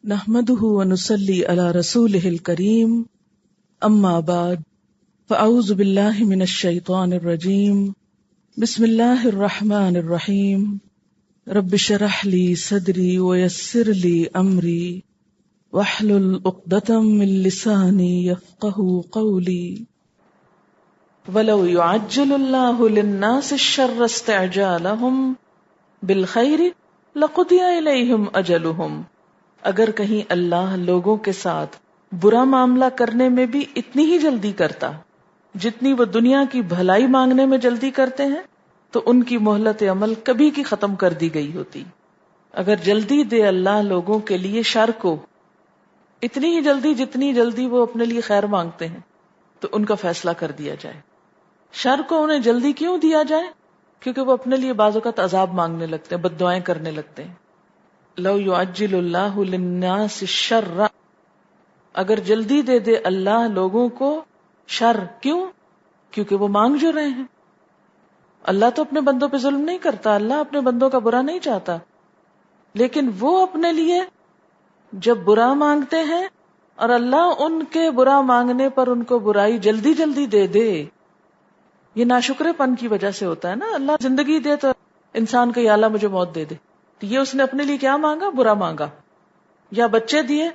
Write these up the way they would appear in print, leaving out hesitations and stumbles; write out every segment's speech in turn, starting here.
نحمده ونصلي على رسوله الكريم اما بعد فاعوذ بالله من الشيطان الرجيم بسم الله الرحمن الرحيم رب اشرح لي صدري ويسر لي امري واحلل عقدة من لساني يفقهوا قولي ولو يعجل الله للناس الشر استعجالهم بالخير لقضي اليهم اجلهم، اگر کہیں اللہ لوگوں کے ساتھ برا معاملہ کرنے میں بھی اتنی ہی جلدی کرتا جتنی وہ دنیا کی بھلائی مانگنے میں جلدی کرتے ہیں تو ان کی مہلت عمل کبھی کی ختم کر دی گئی ہوتی۔ اگر جلدی دے اللہ لوگوں کے لیے شر کو، اتنی ہی جلدی جتنی جلدی وہ اپنے لیے خیر مانگتے ہیں، تو ان کا فیصلہ کر دیا جائے۔ شر کو انہیں جلدی کیوں دیا جائے؟ کیونکہ وہ اپنے لیے بعض اوقات عذاب مانگنے لگتے ہیں، بد دعائیں کرنے لگتے ہیں۔ لو یعجل اللہ للناس الشر، اگر جلدی دے دے اللہ لوگوں کو شر، کیوں؟ کیونکہ وہ مانگ جو رہے ہیں۔ اللہ تو اپنے بندوں پہ ظلم نہیں کرتا، اللہ اپنے بندوں کا برا نہیں چاہتا، لیکن وہ اپنے لیے جب برا مانگتے ہیں اور اللہ ان کے برا مانگنے پر ان کو برائی جلدی جلدی دے دے، یہ ناشکرے پن کی وجہ سے ہوتا ہے نا۔ اللہ زندگی دے تو انسان کو یا اللہ مجھے موت دے دے، یہ اس نے اپنے لیے کیا مانگا؟ برا مانگا۔ یا بچے دیے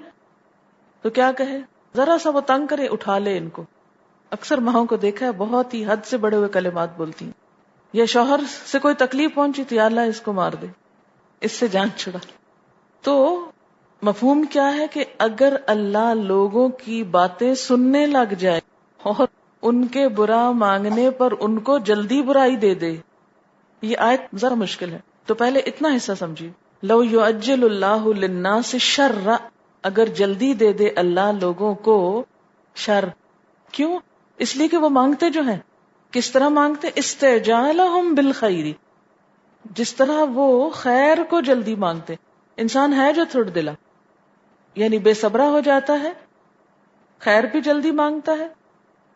تو کیا کہے؟ ذرا سا وہ تنگ کرے اٹھا لے ان کو۔ اکثر ماؤں کو دیکھا ہے بہت ہی حد سے بڑے ہوئے کلمات بولتی ہیں۔ یا شوہر سے کوئی تکلیف پہنچی تو یا اللہ اس کو مار دے، اس سے جان چھڑا۔ تو مفہوم کیا ہے کہ اگر اللہ لوگوں کی باتیں سننے لگ جائے اور ان کے برا مانگنے پر ان کو جلدی برائی دے دے، یہ آیت ذرا مشکل ہے، تو پہلے اتنا حصہ سمجھیے۔ لو یعجل اللہ للناس الشر، اگر جلدی دے دے اللہ لوگوں کو شر، کیوں؟ اس لیے کہ وہ مانگتے جو ہیں، کس طرح مانگتے؟ استعجالہم بالخیر، جس طرح وہ خیر کو جلدی مانگتے۔ انسان ہے جو تھوڑ دلا، یعنی بے صبرا ہو جاتا ہے، خیر بھی جلدی مانگتا ہے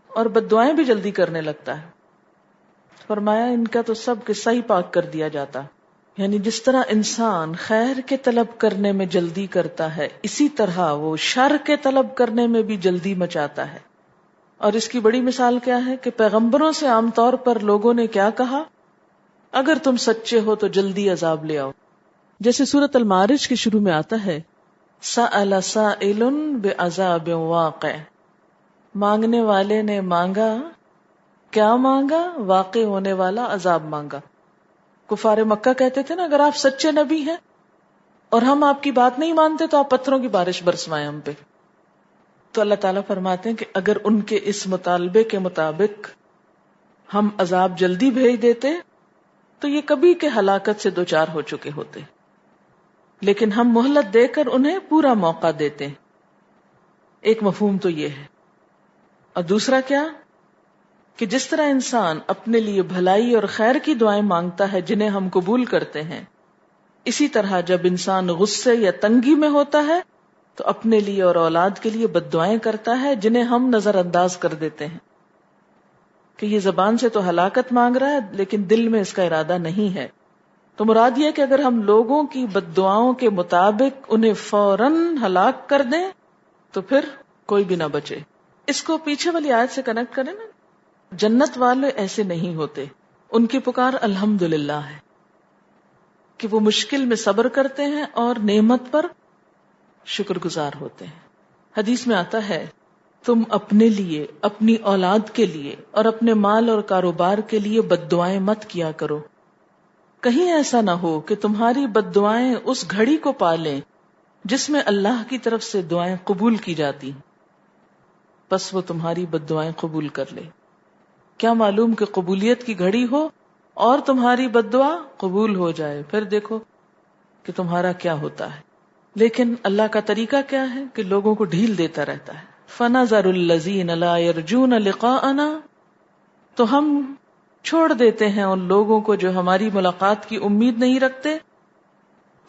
اور بد دعائیں بھی جلدی کرنے لگتا ہے۔ فرمایا ان کا تو سب قصہ ہی پاک کر دیا جاتا، یعنی جس طرح انسان خیر کے طلب کرنے میں جلدی کرتا ہے، اسی طرح وہ شر کے طلب کرنے میں بھی جلدی مچاتا ہے۔ اور اس کی بڑی مثال کیا ہے کہ پیغمبروں سے عام طور پر لوگوں نے کیا کہا؟ اگر تم سچے ہو تو جلدی عذاب لے آؤ۔ جیسے سورۃ المعارج کے شروع میں آتا ہے سأل سائل بعذاب واقع، مانگنے والے نے مانگا، کیا مانگا؟ واقع ہونے والا عذاب مانگا۔ کفار مکہ کہتے تھے نا اگر آپ سچے نبی ہیں اور ہم آپ کی بات نہیں مانتے تو آپ پتھروں کی بارش برسوائیں ہم پہ۔ تو اللہ تعالیٰ فرماتے ہیں کہ اگر ان کے اس مطالبے کے مطابق ہم عذاب جلدی بھیج دیتے تو یہ کبھی کے ہلاکت سے دوچار ہو چکے ہوتے، لیکن ہم مہلت دے کر انہیں پورا موقع دیتے ہیں۔ ایک مفہوم تو یہ ہے، اور دوسرا کیا کہ جس طرح انسان اپنے لیے بھلائی اور خیر کی دعائیں مانگتا ہے جنہیں ہم قبول کرتے ہیں، اسی طرح جب انسان غصے یا تنگی میں ہوتا ہے تو اپنے لیے اور اولاد کے لیے بد دعائیں کرتا ہے جنہیں ہم نظر انداز کر دیتے ہیں کہ یہ زبان سے تو ہلاکت مانگ رہا ہے لیکن دل میں اس کا ارادہ نہیں ہے۔ تو مراد یہ کہ اگر ہم لوگوں کی بد دعاؤں کے مطابق انہیں فوراً ہلاک کر دیں تو پھر کوئی بھی نہ بچے۔ اس کو پیچھے والی آیت سے کنیکٹ کریں نا، جنت والے ایسے نہیں ہوتے، ان کی پکار الحمدللہ ہے کہ وہ مشکل میں صبر کرتے ہیں اور نعمت پر شکر گزار ہوتے ہیں۔ حدیث میں آتا ہے تم اپنے لیے، اپنی اولاد کے لیے اور اپنے مال اور کاروبار کے لیے بد دعائیں مت کیا کرو، کہیں ایسا نہ ہو کہ تمہاری بد دعائیں اس گھڑی کو پالیں جس میں اللہ کی طرف سے دعائیں قبول کی جاتی، بس وہ تمہاری بد دعائیں قبول کر لے۔ کیا معلوم کہ قبولیت کی گھڑی ہو اور تمہاری بد دعا قبول ہو جائے، پھر دیکھو کہ تمہارا کیا ہوتا ہے۔ لیکن اللہ کا طریقہ کیا ہے کہ لوگوں کو ڈھیل دیتا رہتا ہے۔ فَنَظَرُ الَّذِينَ لَا يَرْجُونَ لِقَاءَنَا، تو ہم چھوڑ دیتے ہیں ان لوگوں کو جو ہماری ملاقات کی امید نہیں رکھتے۔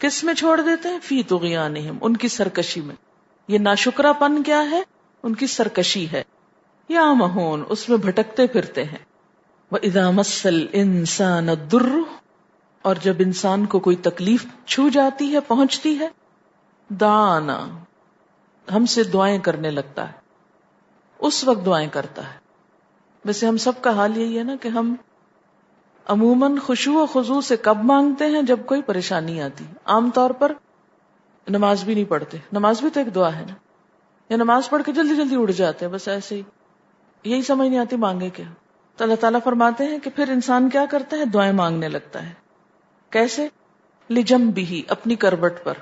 کس میں چھوڑ دیتے ہیں؟ فی طغیانہم، ان کی سرکشی میں۔ یہ ناشکرا پن کیا ہے؟ ان کی سرکشی ہے۔ یا مہون، اس میں بھٹکتے پھرتے ہیں۔ وَإِذَا مَسَّ الْإِنسَانَ الضُّرُّ، اور جب انسان کو کوئی تکلیف چھو جاتی ہے، پہنچتی ہے، دعانا، ہم سے دعائیں کرنے لگتا ہے، اس وقت دعائیں کرتا ہے. ویسے ہم سب کا حال یہی ہے نا کہ ہم عموماً خشوع و خضوع سے کب مانگتے ہیں؟ جب کوئی پریشانی آتی. عام طور پر نماز بھی نہیں پڑھتے، نماز بھی تو ایک دعا ہے نا، یا نماز پڑھ کے جلدی جلدی اڑ جاتے ہیں بس ایسے ہی، یہی سمجھ نہیں آتی مانگے کیا. تو اللہ تعالیٰ فرماتے ہیں کہ پھر انسان کیا کرتا ہے؟ دعائیں مانگنے لگتا ہے. کیسے؟ لجنبہ، اپنی کروٹ پر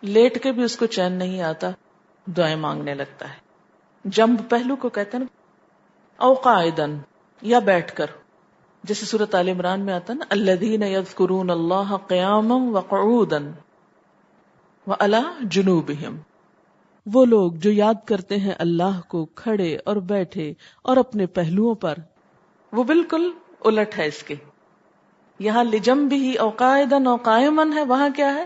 لیٹ کے بھی اس کو چین نہیں آتا، دعائیں مانگنے لگتا ہے. جنب پہلو کو کہتے ہیں نا، او قاعدن، یا بیٹھ کر، جیسے سورۃ آل عمران میں آتا ہے نا، الذین یذکرون اللہ قیاما وقعودا وعلی جنوبہم، وہ لوگ جو یاد کرتے ہیں اللہ کو کھڑے اور بیٹھے اور اپنے پہلوؤں پر. وہ بالکل الٹ ہے اس کے. یہاں لجنبہ او قاعدا او قائما ہے، وہاں کیا ہے؟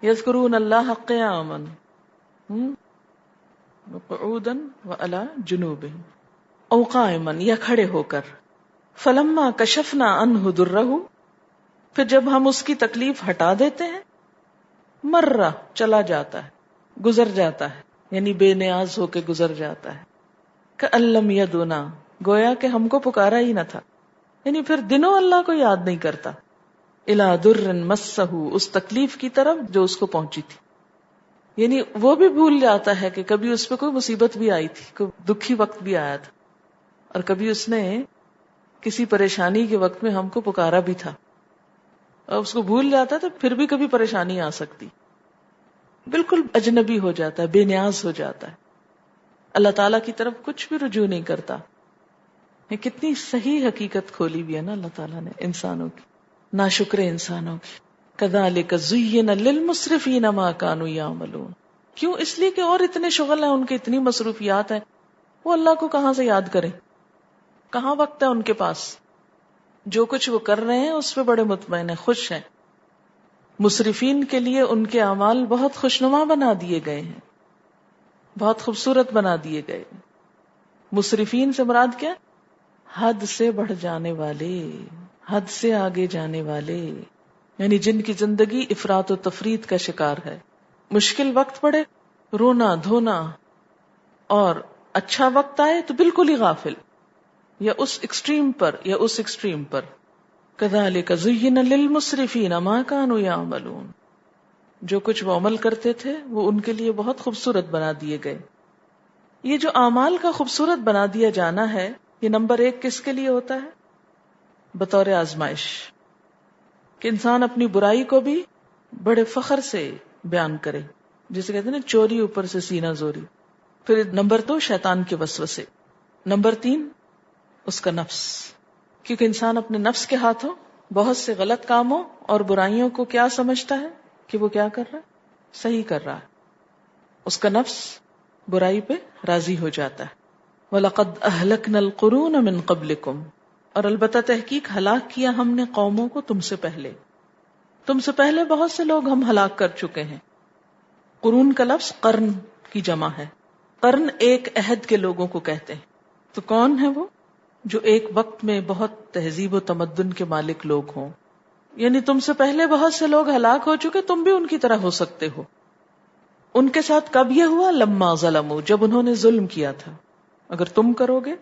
یذکرون اللہ قیاما وقعودا وعلی جنوبہم او قائما، یا کھڑے ہو کر. فلما کشفنا عنہ درہ، پھر جب ہم اس کی تکلیف ہٹا دیتے ہیں، مرہ، چلا جاتا ہے، گزر جاتا ہے، یعنی بے نیاز ہو کے گزر جاتا ہے. کأن لم یدنا، گویا کہ ہم کو پکارا ہی نہ تھا، یعنی پھر دنوں اللہ کو یاد نہیں کرتا. الی در مسہ، اس تکلیف کی طرف جو اس کو پہنچی تھی، یعنی وہ بھی بھول جاتا ہے کہ کبھی اس پہ کوئی مصیبت بھی آئی تھی، کوئی دکھی وقت بھی آیا تھا، اور کبھی اس نے کسی پریشانی کے وقت میں ہم کو پکارا بھی تھا. اور اس کو بھول جاتا ہے تو پھر بھی کبھی پریشانی آ سکتی. بالکل اجنبی ہو جاتا ہے، بے نیاز ہو جاتا ہے، اللہ تعالیٰ کی طرف کچھ بھی رجوع نہیں کرتا. یہ کتنی صحیح حقیقت کھولی ہوئی ہے نا اللہ تعالیٰ نے انسانوں کی، ناشکر انسانوں کی. کذالک زین للمسرفین ما کانوا یعملون. کیوں؟ اس لیے کہ اور اتنے شغل ہیں ان کے، اتنی مصروفیات ہیں، وہ اللہ کو کہاں سے یاد کریں، کہاں وقت ہے ان کے پاس. جو کچھ وہ کر رہے ہیں اس پہ بڑے مطمئن ہیں، خوش ہیں. مسرفین کے لیے ان کے اعمال بہت خوشنما بنا دیے گئے ہیں، بہت خوبصورت بنا دیے گئے. مسرفین سے مراد کیا؟ حد سے بڑھ جانے والے، حد سے آگے جانے والے، یعنی جن کی زندگی افراط و تفریط کا شکار ہے. مشکل وقت پڑے رونا دھونا، اور اچھا وقت آئے تو بالکل ہی غافل، یا اس ایکسٹریم پر یا اس ایکسٹریم پر. کذالک زین للمسرفین ما کانوا یعملون. جو کچھ وہ عمل کرتے تھے وہ ان کے لیے بہت خوبصورت بنا دیے گئے. یہ جو اعمال کا خوبصورت بنا دیا جانا ہے، یہ نمبر 1 کس کے لیے ہوتا ہے؟ بطور آزمائش، کہ انسان اپنی برائی کو بھی بڑے فخر سے بیان کرے، جسے کہتے ہیں نا چوری اوپر سے سینہ زوری. پھر نمبر 2 شیطان کے وسوسے. نمبر 3 اس کا نفس، کیونکہ انسان اپنے نفس کے ہاتھوں بہت سے غلط کاموں اور برائیوں کو کیا سمجھتا ہے کہ وہ کیا کر رہا ہے؟ صحیح کر رہا ہے. اس کا نفس برائی پہ راضی ہو جاتا ہے. وَلَقَدْ أَهْلَكْنَا الْقُرُونَ مِنْ قَبْلِكُمْ، اور البتہ تحقیق ہلاک کیا ہم نے قوموں کو تم سے پہلے. تم سے پہلے بہت سے لوگ ہم ہلاک کر چکے ہیں. قرون کا لفظ قرن کی جمع ہے. قرن ایک عہد کے لوگوں کو کہتے ہیں. تو کون ہے وہ؟ جو ایک وقت میں بہت تہذیب و تمدن کے مالک لوگ ہوں. یعنی تم سے پہلے بہت سے لوگ ہلاک ہو چکے، تم بھی ان کی طرح ہو سکتے ہو. ان کے ساتھ کب یہ ہوا؟ لما ظلموا، جب انہوں نے ظلم کیا تھا. اگر تم کرو گے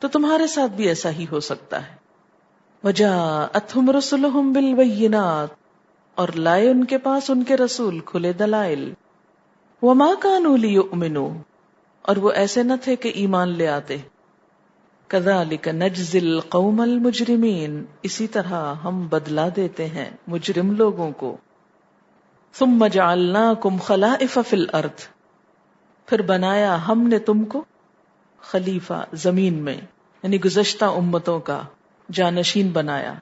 تو تمہارے ساتھ بھی ایسا ہی ہو سکتا ہے. وجاءتهم رسلهم بالبينات، اور لائے ان کے پاس ان کے رسول کھلے دلائل. وما كانوا ليؤمنوا، اور وہ ایسے نہ تھے کہ ایمان لے آتے. كذلك نجزي القوم المجرمين، اسی طرح ہم بدلا دیتے ہیں مجرم لوگوں کو. ثم جعلناكم خلائف في الارض، پھر بنایا ہم نے تم کو خلیفہ زمین میں، یعنی گزشتہ امتوں کا جانشین بنایا.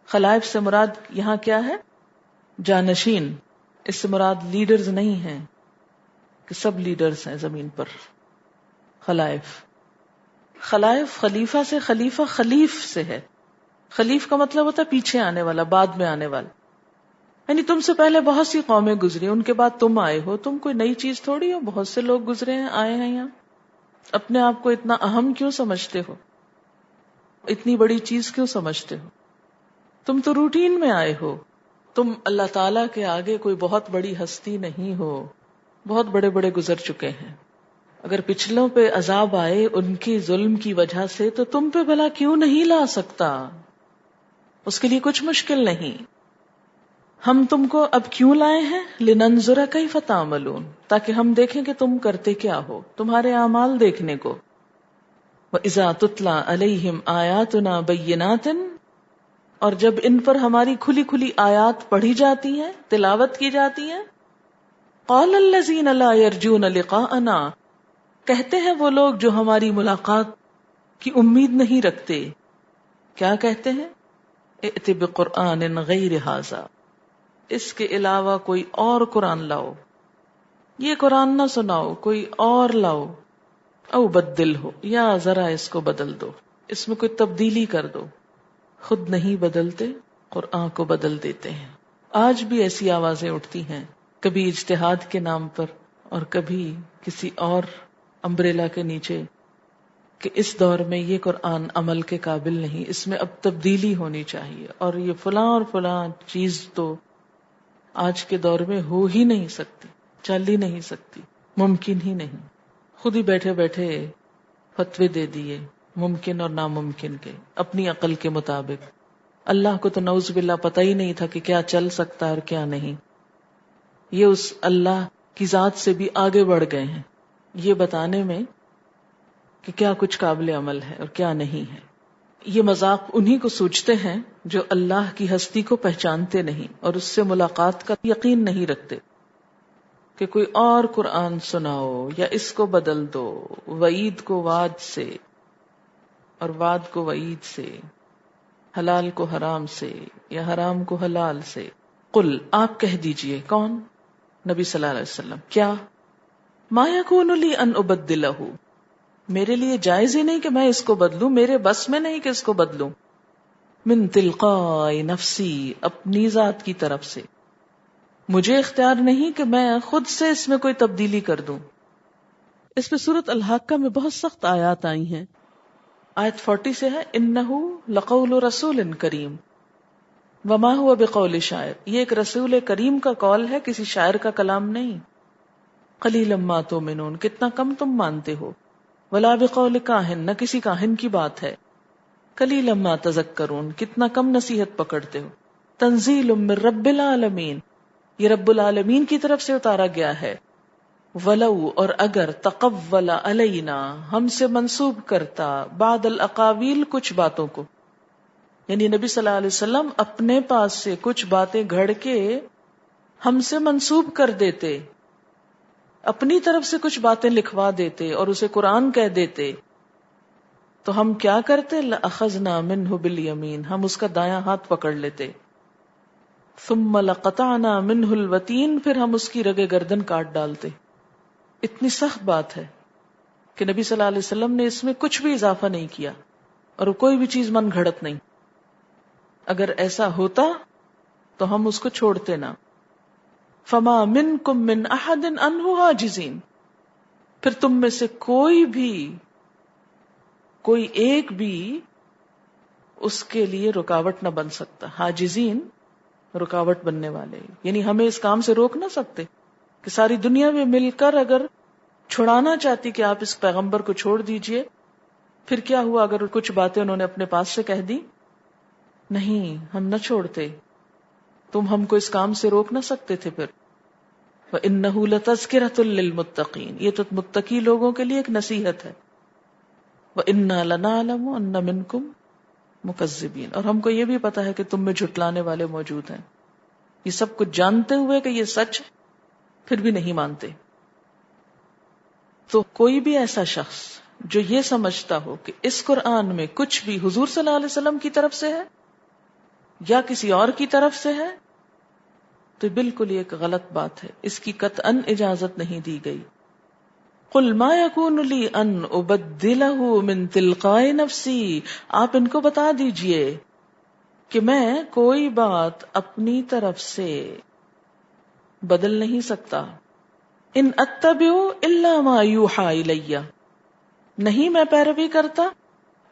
خلائف سے مراد یہاں کیا ہے؟ جانشین. اس سے مراد لیڈرز نہیں ہیں کہ سب لیڈرز ہیں زمین پر. خلائف، خلائف خلیفہ سے، خلیفہ خلیف سے ہے. خلیف کا مطلب ہوتا ہے پیچھے آنے والا، بعد میں آنے والا. یعنی تم سے پہلے بہت سی قومیں گزری، ان کے بعد تم آئے ہو. تم کوئی نئی چیز تھوڑی ہو، بہت سے لوگ گزرے ہیں، آئے ہیں یہاں. اپنے آپ کو اتنا اہم کیوں سمجھتے ہو؟ اتنی بڑی چیز کیوں سمجھتے ہو؟ تم تو روٹین میں آئے ہو. تم اللہ تعالیٰ کے آگے کوئی بہت بڑی ہستی نہیں ہو، بہت بڑے بڑے گزر چکے ہیں. اگر پچھلوں پہ عذاب آئے ان کی ظلم کی وجہ سے تو تم پہ بھلا کیوں نہیں لا سکتا؟ اس کے لیے کچھ مشکل نہیں. ہم تم کو اب کیوں لائے ہیں؟ لننظر کیف تعملون، تاکہ ہم دیکھیں کہ تم کرتے کیا ہو، تمہارے اعمال دیکھنے کو. وَإِذَا تُتْلَى عَلَيْهِمْ آيَاتُنَا بَيِّنَاتٍ، اور جب ان پر ہماری کھلی کھلی آیات پڑھی جاتی ہیں، تلاوت کی جاتی ہیں، قَالَ الَّذِينَ لَا يَرْجُونَ لِقَاءَنَا، کہتے ہیں وہ لوگ جو ہماری ملاقات کی امید نہیں رکھتے، کیا کہتے ہیں؟ ائت بقرآن غیر ھذا، اس کے علاوہ کوئی اور قرآن لاؤ، یہ قرآن نہ سناؤ، کوئی اور لاؤ. او بدل ہو، یا ذرا اس کو بدل دو، اس میں کوئی تبدیلی کر دو. خود نہیں بدلتے، قرآن کو بدل دیتے ہیں. آج بھی ایسی آوازیں اٹھتی ہیں، کبھی اجتہاد کے نام پر اور کبھی کسی اور امبریلا کے نیچے، کہ اس دور میں یہ قرآن عمل کے قابل نہیں، اس میں اب تبدیلی ہونی چاہیے، اور یہ فلاں اور فلاں چیز تو آج کے دور میں ہو ہی نہیں سکتی، چل ہی نہیں سکتی، ممکن ہی نہیں. خود ہی بیٹھے بیٹھے فتوے دے دیے ممکن اور ناممکن کے اپنی عقل کے مطابق. اللہ کو تو نعوذ باللہ پتہ ہی نہیں تھا کہ کیا چل سکتا ہے اور کیا نہیں. یہ اس اللہ کی ذات سے بھی آگے بڑھ گئے ہیں یہ بتانے میں کہ کیا کچھ قابل عمل ہے اور کیا نہیں ہے. یہ مذاق انہی کو سوچتے ہیں جو اللہ کی ہستی کو پہچانتے نہیں اور اس سے ملاقات کا یقین نہیں رکھتے. کہ کوئی اور قرآن سناؤ یا اس کو بدل دو، وعید کو وعد سے اور وعد کو وعید سے، حلال کو حرام سے یا حرام کو حلال سے. قل، آپ کہہ دیجئے. کون؟ نبی صلی اللہ علیہ وسلم. کیا؟ ما یکون لی ان ابدلہ، میرے لیے جائز ہی نہیں کہ میں اس کو بدلوں، میرے بس میں نہیں کہ اس کو بدلوں. من تلقاء نفسی، اپنی ذات کی طرف سے، مجھے اختیار نہیں کہ میں خود سے اس میں کوئی تبدیلی کر دوں. اس پہ سورۃ الحاقہ میں بہت سخت آیات آئی ہیں. آیت 40 سے ہے انہ لقول رسول کریم وما هو بقول شاعر، یہ ایک رسول کریم کا قول ہے، کسی شاعر کا کلام نہیں. قلیلا ما تؤمنون، کتنا کم تم مانتے ہو. ولا بقول کاہن، نہ کسی کاہن کی بات ہے. قلیلا ما تذکرون، کتنا کم نصیحت پکڑتے ہو. تنزیل من رب العالمین، یہ رب العالمین کی طرف سے اتارا گیا ہے. ولو، اور اگر تقول علینا، ہم سے منسوب کرتا، بعد الاقاویل، کچھ باتوں کو، یعنی نبی صلی اللہ علیہ وسلم اپنے پاس سے کچھ باتیں گھڑ کے ہم سے منسوب کر دیتے، اپنی طرف سے کچھ باتیں لکھوا دیتے اور اسے قرآن کہہ دیتے، تو ہم کیا کرتے؟ لأخذنا منہ بالیمین، ہم اس کا دایاں ہاتھ پکڑ لیتے. ثم لقطعنا منہ الوتین، پھر ہم اس کی رگے گردن کاٹ ڈالتے. اتنی سخت بات ہے کہ نبی صلی اللہ علیہ وسلم نے اس میں کچھ بھی اضافہ نہیں کیا اور کوئی بھی چیز من گھڑت نہیں. اگر ایسا ہوتا تو ہم اس کو چھوڑتے نہ. فما منکم من احد عنہ حاجزین، پھر تم میں سے کوئی ایک بھی اس کے لیے رکاوٹ نہ بن سکتا. حاجزین، رکاوٹ بننے والے، یعنی ہمیں اس کام سے روک نہ سکتے کہ ساری دنیا میں مل کر اگر چھڑانا چاہتی کہ آپ اس پیغمبر کو چھوڑ دیجئے، پھر کیا ہوا اگر کچھ باتیں انہوں نے اپنے پاس سے کہہ دی؟ نہیں، ہم نہ چھوڑتے. تم ہم کو اس کام سے روک نہ سکتے تھے. پھر وَإِنَّهُ لَتَذْكِرَةٌ لِّلْمُتَّقِينَ، یہ تو متقی لوگوں کے لیے ایک نصیحت ہے. وَإِنَّا لَنَعْلَمُ أَنَّ مِنْكُمْ مُكَذِّبِينَ، اور ہم کو یہ بھی پتا ہے کہ تم میں جھٹلانے والے موجود ہیں. یہ سب کچھ جانتے ہوئے کہ یہ سچ پھر بھی نہیں مانتے. تو کوئی بھی ایسا شخص جو یہ سمجھتا ہو کہ اس قرآن میں کچھ بھی حضور صلی اللہ علیہ وسلم کی طرف سے ہے یا کسی اور کی طرف سے ہے، تو بالکل یہ ایک غلط بات ہے، اس کی قطعاً اجازت نہیں دی گئی. قل ما یکون لی ان ابدلہ من تلقاء نفسی، آپ ان کو بتا دیجئے کہ میں کوئی بات اپنی طرف سے بدل نہیں سکتا. ان اتبع الا ما یوحى الی، نہیں میں پیروی کرتا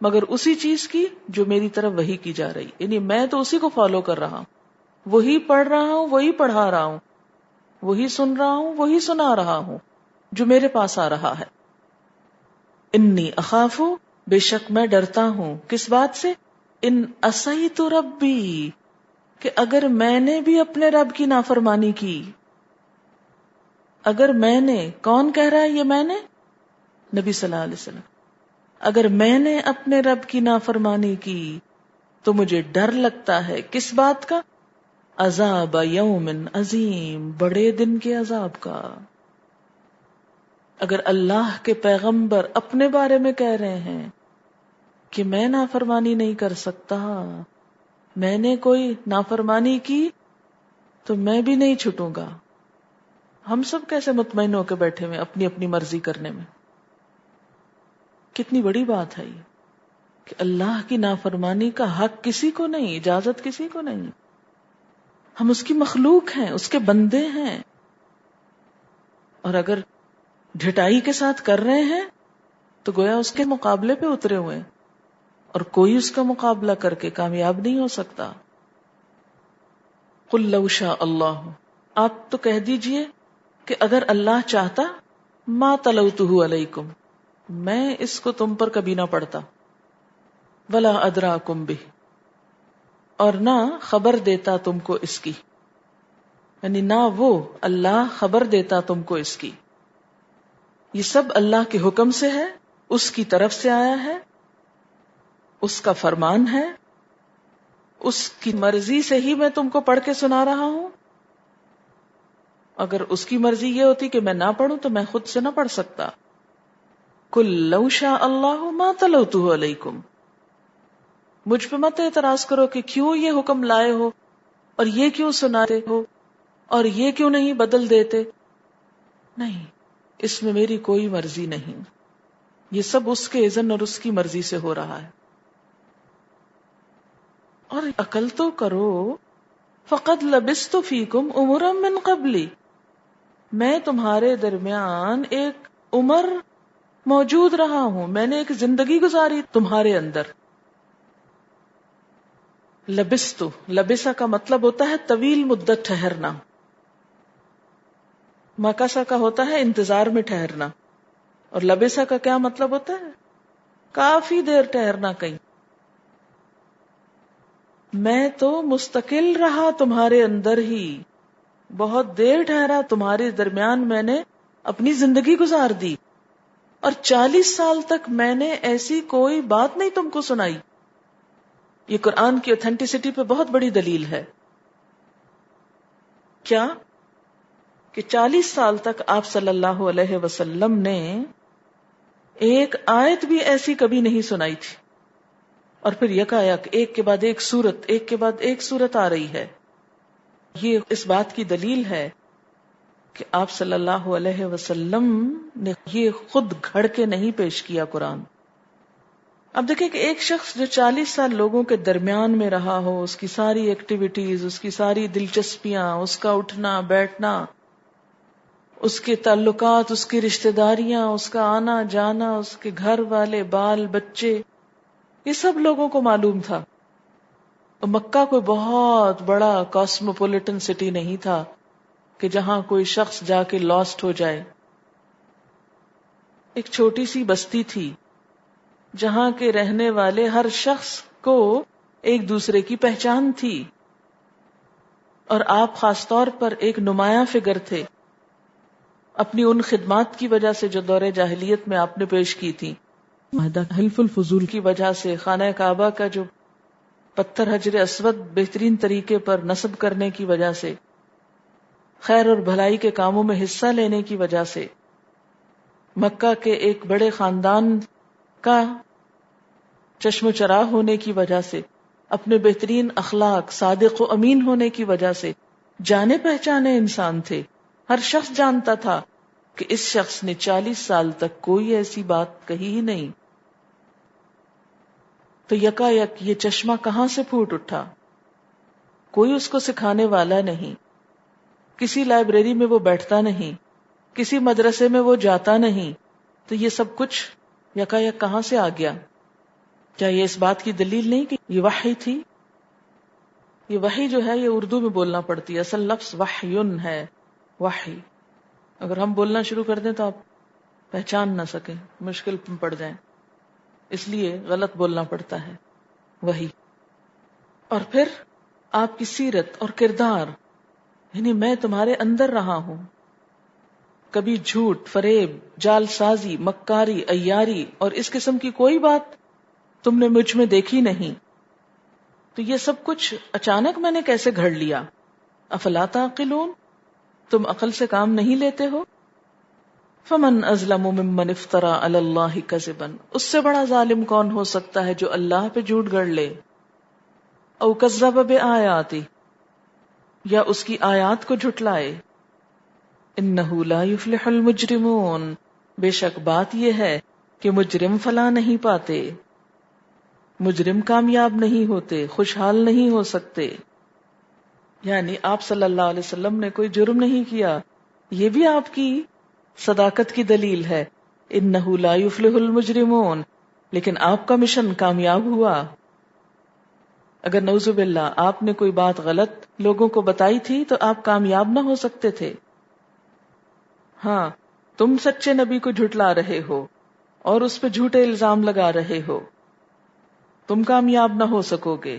مگر اسی چیز کی جو میری طرف وحی کی جا رہی، یعنی میں تو اسی کو فالو کر رہا ہوں. وہی پڑھ رہا ہوں، وہی پڑھا رہا ہوں، وہی سن رہا ہوں، وہی سنا رہا ہوں جو میرے پاس آ رہا ہے. انی اخاف، بے شک میں ڈرتا ہوں. کس بات سے؟ ان عصیت ربی، کہ اگر میں نے بھی اپنے رب کی نافرمانی کی. اگر میں نے، کون کہہ رہا ہے یہ میں نے؟ نبی صلی اللہ علیہ وسلم. اگر میں نے اپنے رب کی نافرمانی کی تو مجھے ڈر لگتا ہے کس بات کا؟ عذاب یوم عظیم، بڑے دن کے عذاب کا. اگر اللہ کے پیغمبر اپنے بارے میں کہہ رہے ہیں کہ میں نافرمانی نہیں کر سکتا، میں نے کوئی نافرمانی کی تو میں بھی نہیں چھٹوں گا. ہم سب کیسے مطمئن ہو کے بیٹھے ہوئے اپنی اپنی مرضی کرنے میں. کتنی بڑی بات ہے یہ کہ اللہ کی نافرمانی کا حق کسی کو نہیں، اجازت کسی کو نہیں. ہم اس کی مخلوق ہیں، اس کے بندے ہیں، اور اگر ڈھٹائی کے ساتھ کر رہے ہیں تو گویا اس کے مقابلے پہ اترے ہوئے ہیں، اور کوئی اس کا مقابلہ کر کے کامیاب نہیں ہو سکتا. قل لو شاء اللہ، آپ تو کہہ دیجئے کہ اگر اللہ چاہتا، ما تلوتہ علیکم، میں اس کو تم پر کبھی نہ پڑھتا، ولا ادراکم بہ، اور نہ خبر دیتا تم کو اس کی، یعنی نہ وہ اللہ خبر دیتا تم کو اس کی. یہ سب اللہ کے حکم سے ہے، اس کی طرف سے آیا ہے، اس کا فرمان ہے، اس کی مرضی سے ہی میں تم کو پڑھ کے سنا رہا ہوں. اگر اس کی مرضی یہ ہوتی کہ میں نہ پڑھوں تو میں خود سے نہ پڑھ سکتا. قل لو شاء اللہ ما تلوتہ علیکم، مجھ پہ مت اعتراض کرو کہ کیوں یہ حکم لائے ہو، اور یہ کیوں سناتے ہو، اور یہ کیوں نہیں بدل دیتے. نہیں، اس میں میری کوئی مرضی نہیں، یہ سب اس کے اذن اور اس کی مرضی سے ہو رہا ہے. اور عقل تو کرو. فقد لبثت فیکم عمرا من قبلی، میں تمہارے درمیان ایک عمر موجود رہا ہوں، میں نے ایک زندگی گزاری تمہارے اندر. لبثت، لبثا کا مطلب ہوتا ہے طویل مدت ٹھہرنا، مکثا کا ہوتا ہے انتظار میں ٹھہرنا، اور لبثا کا کیا مطلب ہوتا ہے؟ کافی دیر ٹھہرنا کہیں. میں تو مستقل رہا تمہارے اندر ہی، بہت دیر ٹھہرا تمہارے درمیان، میں نے اپنی زندگی گزار دی، اور 40 سال تک میں نے ایسی کوئی بات نہیں تم کو سنائی. یہ قرآن کی اوتھینٹسٹی پہ بہت بڑی دلیل ہے. کیا کہ 40 سال تک آپ صلی اللہ علیہ وسلم نے ایک آیت بھی ایسی کبھی نہیں سنائی تھی، اور پھر یکایک ایک کے بعد ایک سورت، ایک کے بعد ایک سورت آ رہی ہے. یہ اس بات کی دلیل ہے کہ آپ صلی اللہ علیہ وسلم نے یہ خود گھڑ کے نہیں پیش کیا قرآن. اب دیکھیں کہ ایک شخص جو 40 سال لوگوں کے درمیان میں رہا ہو، اس کی ساری ایکٹیویٹیز، اس کی ساری دلچسپیاں، اس کا اٹھنا بیٹھنا، اس کے تعلقات، اس کی رشتہ داریاں، اس کا آنا جانا، اس کے گھر والے، بال بچے، یہ سب لوگوں کو معلوم تھا. مکہ کوئی بہت بڑا کاسموپولیٹن سٹی نہیں تھا کہ جہاں کوئی شخص جا کے لاسٹ ہو جائے. ایک چھوٹی سی بستی تھی جہاں کے رہنے والے ہر شخص کو ایک دوسرے کی پہچان تھی، اور آپ خاص طور پر ایک نمایاں فگر تھے اپنی ان خدمات کی وجہ سے جو دور جاہلیت میں آپ نے پیش کی تھی. حلف الفضول کی وجہ سے، خانہ کعبہ کا جو پتھر حجر اسود بہترین طریقے پر نصب کرنے کی وجہ سے، خیر اور بھلائی کے کاموں میں حصہ لینے کی وجہ سے، مکہ کے ایک بڑے خاندان کا چشم و چراغ ہونے کی وجہ سے، اپنے بہترین اخلاق، صادق و امین ہونے کی وجہ سے جانے پہچانے انسان تھے. ہر شخص جانتا تھا کہ اس شخص نے 40 سال تک کوئی ایسی بات کہی ہی نہیں. تو یکایک یہ چشمہ کہاں سے پھوٹ اٹھا؟ کوئی اس کو سکھانے والا نہیں، کسی لائبریری میں وہ بیٹھتا نہیں، کسی مدرسے میں وہ جاتا نہیں. تو یہ سب کچھ یکایک کہاں سے آ گیا؟ کیا یہ اس بات کی دلیل نہیں کہ یہ وحی تھی؟ یہ وحی جو ہے یہ اردو میں بولنا پڑتی ہے، اصل لفظ وحیٌ ہے، وحی. اگر ہم بولنا شروع کر دیں تو آپ پہچان نہ سکیں، مشکل میں پڑ جائیں، اس لیے غلط بولنا پڑتا ہے وحی. اور پھر آپ کی سیرت اور کردار، یعنی میں تمہارے اندر رہا ہوں، کبھی جھوٹ، فریب، جال سازی، مکاری، عیاری اور اس قسم کی کوئی بات تم نے مجھ میں دیکھی نہیں. تو یہ سب کچھ اچانک میں نے کیسے گھڑ لیا؟ افلا تعقلون، تم عقل سے کام نہیں لیتے ہو؟ فمن ازلم ممن افترى علی اللہ کذبا، اس سے بڑا ظالم کون ہو سکتا ہے جو اللہ پہ جھوٹ گڑ لے. او کذب بآیاتی، یا اس کی آیات کو جھٹلائے. انہ لا یفلح المجرمون، بے شک بات یہ ہے کہ مجرم فلاح نہیں پاتے، مجرم کامیاب نہیں ہوتے، خوشحال نہیں ہو سکتے. یعنی آپ صلی اللہ علیہ وسلم نے کوئی جرم نہیں کیا، یہ بھی آپ کی صداقت کی دلیل ہے. انہ لا یفلح المجرمون، لیکن آپ کا مشن کامیاب ہوا. اگر نعوذ باللہ آپ نے کوئی بات غلط لوگوں کو بتائی تھی تو آپ کامیاب نہ ہو سکتے تھے. ہاں، تم سچے نبی کو جھٹلا رہے ہو اور اس پہ جھوٹے الزام لگا رہے ہو، تم کامیاب نہ ہو سکو گے.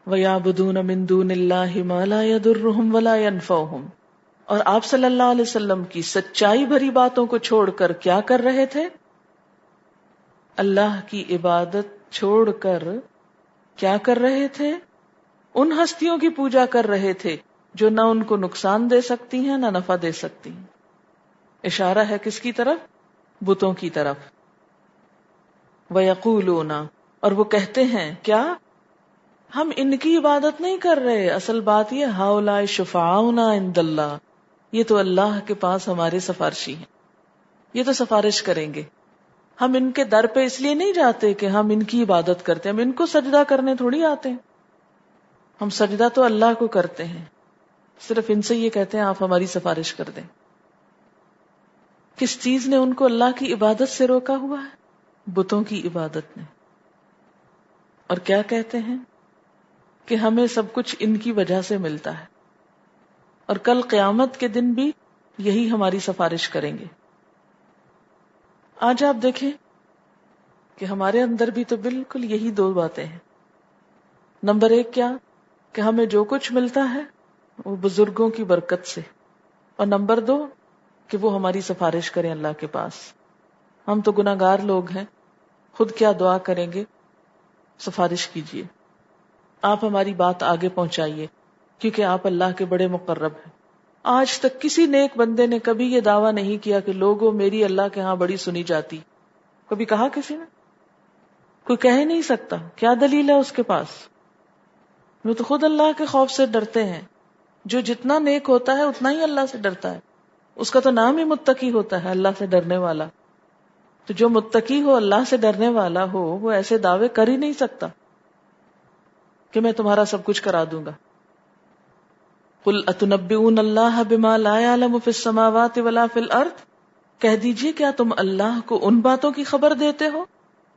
وَيَعْبُدُونَ مِن دُونِ اللَّهِ مَا لَا يَضُرُّهُمْ وَلَا يَنْفَعُهُمْ، اور آپ صلی اللہ علیہ وسلم کی سچائی بھری باتوں کو چھوڑ کر کیا کر رہے تھے؟ اللہ کی عبادت چھوڑ کر کیا کر رہے تھے؟ ان ہستیوں کی پوجا کر رہے تھے جو نہ ان کو نقصان دے سکتی ہیں نہ نفع دے سکتی ہیں. اشارہ ہے کس کی طرف؟ بتوں کی طرف. وَيَقُولُونَ، اور وہ کہتے ہیں کیا؟ ہم ان کی عبادت نہیں کر رہے، اصل بات یہ ہؤلاء شفعاؤنا عند اللہ، یہ تو اللہ کے پاس ہمارے سفارشی ہیں، یہ تو سفارش کریں گے. ہم ان کے در پہ اس لیے نہیں جاتے کہ ہم ان کی عبادت کرتے، ہم ان کو سجدہ کرنے تھوڑی آتے ہیں. ہم سجدہ تو اللہ کو کرتے ہیں، صرف ان سے یہ کہتے ہیں آپ ہماری سفارش کر دیں. کس چیز نے ان کو اللہ کی عبادت سے روکا ہوا ہے؟ بتوں کی عبادت نے. اور کیا کہتے ہیں کہ ہمیں سب کچھ ان کی وجہ سے ملتا ہے، اور کل قیامت کے دن بھی یہی ہماری سفارش کریں گے. آج آپ دیکھیں کہ ہمارے اندر بھی تو بالکل یہی دو باتیں ہیں. نمبر ایک کیا؟ کہ ہمیں جو کچھ ملتا ہے وہ بزرگوں کی برکت سے، اور نمبر دو کہ وہ ہماری سفارش کریں اللہ کے پاس. ہم تو گناہگار لوگ ہیں، خود کیا دعا کریں گے؟ سفارش کیجئے، آپ ہماری بات آگے پہنچائیے، کیونکہ آپ اللہ کے بڑے مقرب ہیں. آج تک کسی نیک بندے نے کبھی یہ دعویٰ نہیں کیا کہ لوگوں میری اللہ کے ہاں بڑی سنی جاتی. کبھی کہا کسی نے؟ کوئی کہہ نہیں سکتا. کیا دلیل ہے اس کے پاس؟ وہ تو خود اللہ کے خوف سے ڈرتے ہیں. جو جتنا نیک ہوتا ہے اتنا ہی اللہ سے ڈرتا ہے، اس کا تو نام ہی متقی ہوتا ہے، اللہ سے ڈرنے والا. تو جو متقی ہو، اللہ سے ڈرنے والا ہو، وہ ایسے دعوے کر ہی نہیں سکتا کہ میں تمہارا سب کچھ کرا دوں گا. قل اتنبئون اللہ بما لا يعلم فی السماوات ولا فی الارض، کہہ دیجئے کیا تم اللہ کو ان باتوں کی خبر دیتے ہو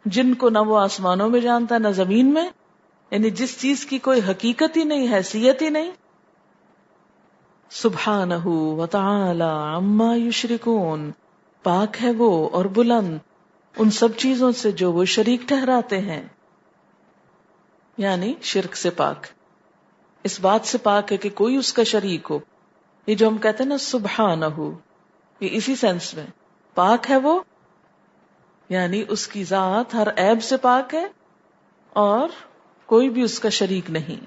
جن کو نہ وہ آسمانوں میں جانتا نہ زمین میں، یعنی جس چیز کی کوئی حقیقت ہی نہیں، حیثیت ہی نہیں. سبحانہ وتعالی عما یشرکون، پاک ہے وہ اور بلند ان سب چیزوں سے جو وہ شریک ٹھہراتے ہیں، یعنی شرک سے پاک، اس بات سے پاک ہے کہ کوئی اس کا شریک ہو. یہ جو ہم کہتے ہیں نا سبحانہ، یہ اسی سینس میں پاک ہے وہ، یعنی اس کی ذات ہر عیب سے پاک ہے اور کوئی بھی اس کا شریک نہیں.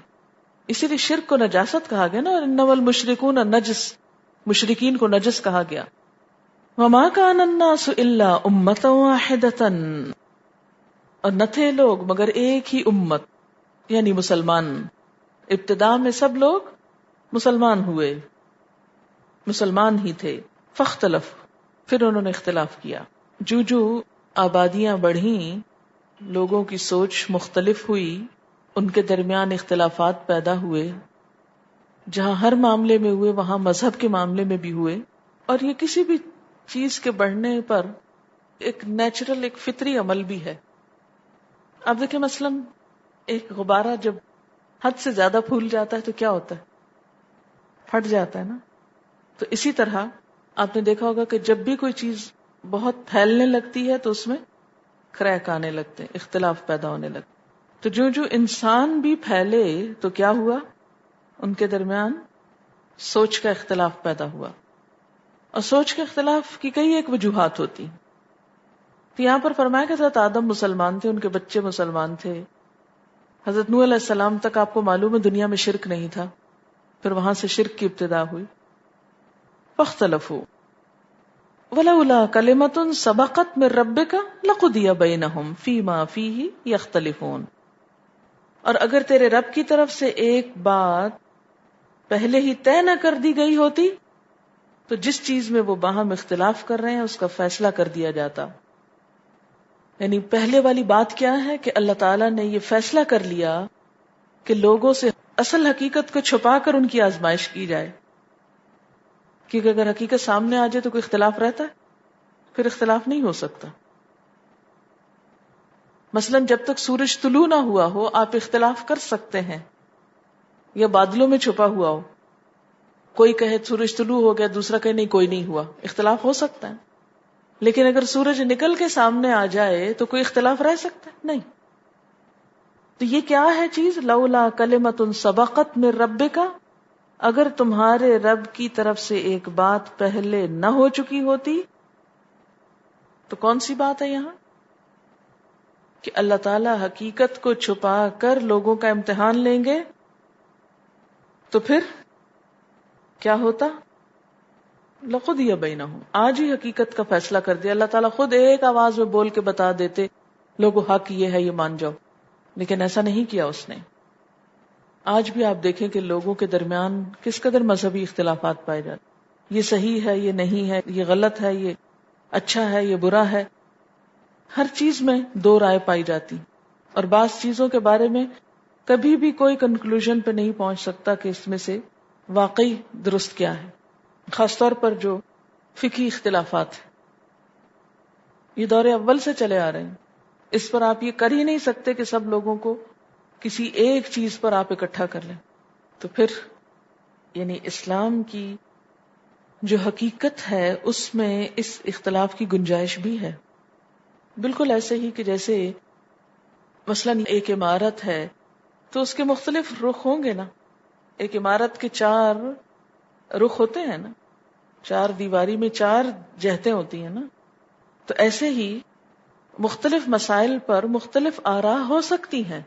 اسی لیے شرک کو نجاست کہا گیا نا، اور انما المشرکون نجس، مشرکین کو نجس کہا گیا. وما کان الناس الا امۃ واحدۃ، اور نہ تھے لوگ مگر ایک ہی امت، یعنی مسلمان. ابتدا میں سب لوگ مسلمان ہوئے، مسلمان ہی تھے. فاختلف، پھر انہوں نے اختلاف کیا. جو آبادیاں بڑھیں، لوگوں کی سوچ مختلف ہوئی، ان کے درمیان اختلافات پیدا ہوئے. جہاں ہر معاملے میں ہوئے وہاں مذہب کے معاملے میں بھی ہوئے. اور یہ کسی بھی چیز کے بڑھنے پر ایک نیچرل، ایک فطری عمل بھی ہے. اب دیکھیں مثلاً ایک غبارہ جب حد سے زیادہ پھول جاتا ہے تو کیا ہوتا ہے؟ پھٹ جاتا ہے نا. تو اسی طرح آپ نے دیکھا ہوگا کہ جب بھی کوئی چیز بہت پھیلنے لگتی ہے تو اس میں کریک آنے لگتے ہیں، اختلاف پیدا ہونے لگتے. تو جو انسان بھی پھیلے تو کیا ہوا؟ ان کے درمیان سوچ کا اختلاف پیدا ہوا، اور سوچ کے اختلاف کی کئی ایک وجوہات ہوتی. تو یہاں پر فرمایا کہ حضرت آدم مسلمان تھے، ان کے بچے مسلمان تھے. حضرت نوح علیہ السلام تک آپ کو معلوم ہے دنیا میں شرک نہیں تھا، پھر وہاں سے شرک کی ابتدا ہوئی. فاختلفوا ولولا کلمۃ سبقت من ربک لقضی بینہم فیما فیہ یختلفون. اور اگر تیرے رب کی طرف سے ایک بات پہلے ہی طے نہ کر دی گئی ہوتی تو جس چیز میں وہ باہم اختلاف کر رہے ہیں اس کا فیصلہ کر دیا جاتا. یعنی پہلے والی بات کیا ہے کہ اللہ تعالیٰ نے یہ فیصلہ کر لیا کہ لوگوں سے اصل حقیقت کو چھپا کر ان کی آزمائش کی جائے، کیونکہ اگر حقیقت سامنے آ جائے تو کوئی اختلاف رہتا ہے؟ پھر اختلاف نہیں ہو سکتا. مثلا جب تک سورج طلوع نہ ہوا ہو آپ اختلاف کر سکتے ہیں، یا بادلوں میں چھپا ہوا ہو، کوئی کہے سورج طلوع ہو گیا، دوسرا کہے نہیں کوئی نہیں ہوا، اختلاف ہو سکتا ہے. لیکن اگر سورج نکل کے سامنے آ جائے تو کوئی اختلاف رہ سکتا ہے؟ نہیں. تو یہ کیا ہے چیز؟ لولا کلمۃ سبقت من ربک، اگر تمہارے رب کی طرف سے ایک بات پہلے نہ ہو چکی ہوتی. تو کون سی بات ہے یہاں؟ کہ اللہ تعالی حقیقت کو چھپا کر لوگوں کا امتحان لیں گے. تو پھر کیا ہوتا؟ لقضی بینہم، آج ہی حقیقت کا فیصلہ کر دیا. اللہ تعالیٰ خود ایک آواز میں بول کے بتا دیتے لوگوں حق یہ ہے، یہ مان جاؤ. لیکن ایسا نہیں کیا اس نے. آج بھی آپ دیکھیں کہ لوگوں کے درمیان کس قدر مذہبی اختلافات پائے جاتے. یہ صحیح ہے، یہ نہیں ہے، یہ غلط ہے، یہ اچھا ہے، یہ برا ہے. ہر چیز میں دو رائے پائی جاتی، اور بعض چیزوں کے بارے میں کبھی بھی کوئی کنکلوژن پہ نہیں پہنچ سکتا کہ اس میں سے واقعی درست کیا ہے. خاص طور پر جو فقہی اختلافات ہیں، یہ دور اول سے چلے آ رہے ہیں. اس پر آپ یہ کر ہی نہیں سکتے کہ سب لوگوں کو کسی ایک چیز پر آپ اکٹھا کر لیں. تو پھر یعنی اسلام کی جو حقیقت ہے اس میں اس اختلاف کی گنجائش بھی ہے. بالکل ایسے ہی کہ جیسے مثلا ایک عمارت ہے تو اس کے مختلف رخ ہوں گے نا. ایک عمارت کے 4 رخ ہوتے ہیں نا، 4 دیواری میں 4 جہتیں ہوتی ہیں نا. تو ایسے ہی مختلف مسائل پر مختلف آراء ہو سکتی ہیں،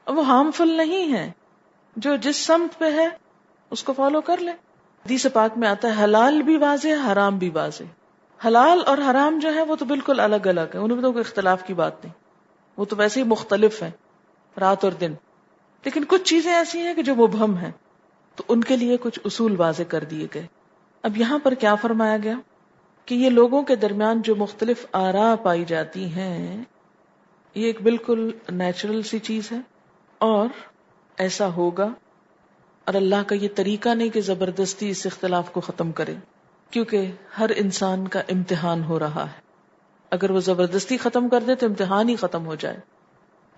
اور وہ ہارمفل نہیں ہیں. جو جس سمت پہ ہے اس کو فالو کر لے. حدیث پاک میں آتا ہے حلال بھی واضح، حرام بھی واضح. حلال اور حرام جو ہے وہ تو بالکل الگ الگ ہے، ان میں تو کوئی اختلاف کی بات نہیں، وہ تو ویسے ہی مختلف ہیں رات اور دن. لیکن کچھ چیزیں ایسی ہیں کہ جو مبہم ہیں، تو ان کے لیے کچھ اصول واضح کر دیے گئے. اب یہاں پر کیا فرمایا گیا کہ یہ لوگوں کے درمیان جو مختلف آراء پائی جاتی ہیں یہ ایک بالکل نیچرل سی چیز ہے، اور ایسا ہوگا. اور اللہ کا یہ طریقہ نہیں کہ زبردستی اس اختلاف کو ختم کرے، کیونکہ ہر انسان کا امتحان ہو رہا ہے. اگر وہ زبردستی ختم کر دے تو امتحان ہی ختم ہو جائے.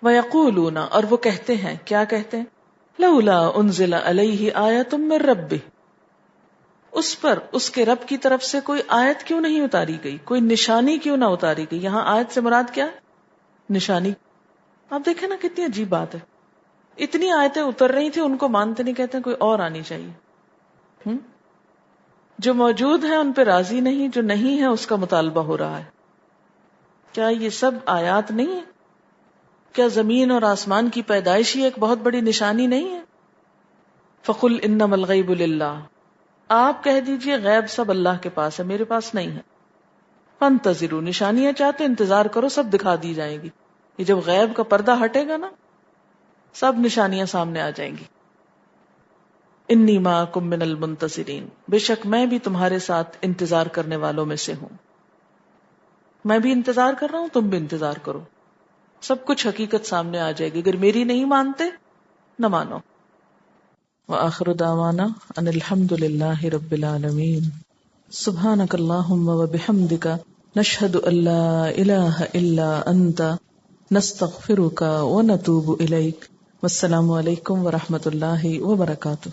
وَيَقُولُونَ، اور وہ کہتے ہیں، کیا کہتے ہیں؟ لَوْلَا أُنزِلَ عَلَيْهِ آیَةٌ مِّن رَّبِّهِ، اس پر اس کے رب کی طرف سے کوئی آیت کیوں نہیں اتاری گئی، کوئی نشانی کیوں نہ اتاری گئی. یہاں آیت سے مراد کیا ہے؟ نشانی. آپ دیکھیں نا کتنی عجیب بات ہے، اتنی آیتیں اتر رہی تھی، ان کو مانتے نہیں، کہتے ہیں کوئی اور آنی چاہیے. جو موجود ہیں ان پہ راضی نہیں، جو نہیں ہے اس کا مطالبہ ہو رہا ہے. کیا یہ سب آیات نہیں ہے؟ کیا زمین اور آسمان کی پیدائش ہی ایک بہت بڑی نشانی نہیں ہے؟ فَقُلْ إِنَّمَا الْغَيْبُ لِلَّهِ، آپ کہہ دیجئے غیب سب اللہ کے پاس ہے، میرے پاس نہیں ہے. فَانْتَظِرُوا، نشانیاں چاہتے انتظار کرو، سب دکھا دی جائیں گی. یہ جب غیب کا پردہ ہٹے گا نا سب نشانیاں سامنے آ جائیں گی. انی معکم من المنتظرین، بے شک میں بھی تمہارے ساتھ انتظار کرنے والوں میں سے ہوں. میں بھی انتظار کر رہا ہوں، تم بھی انتظار کرو، سب کچھ حقیقت سامنے آ جائے گی. اگر میری نہیں مانتے نہ مانو. وآخر دعوانا ان الحمد للہ رب العالمین. سبحانک اللہم وبحمدک، نشہد ان لا الہ الا انت، نستغفرک ونتوب الیک. والسلام علیکم ورحمۃ اللہ وبرکاتہ.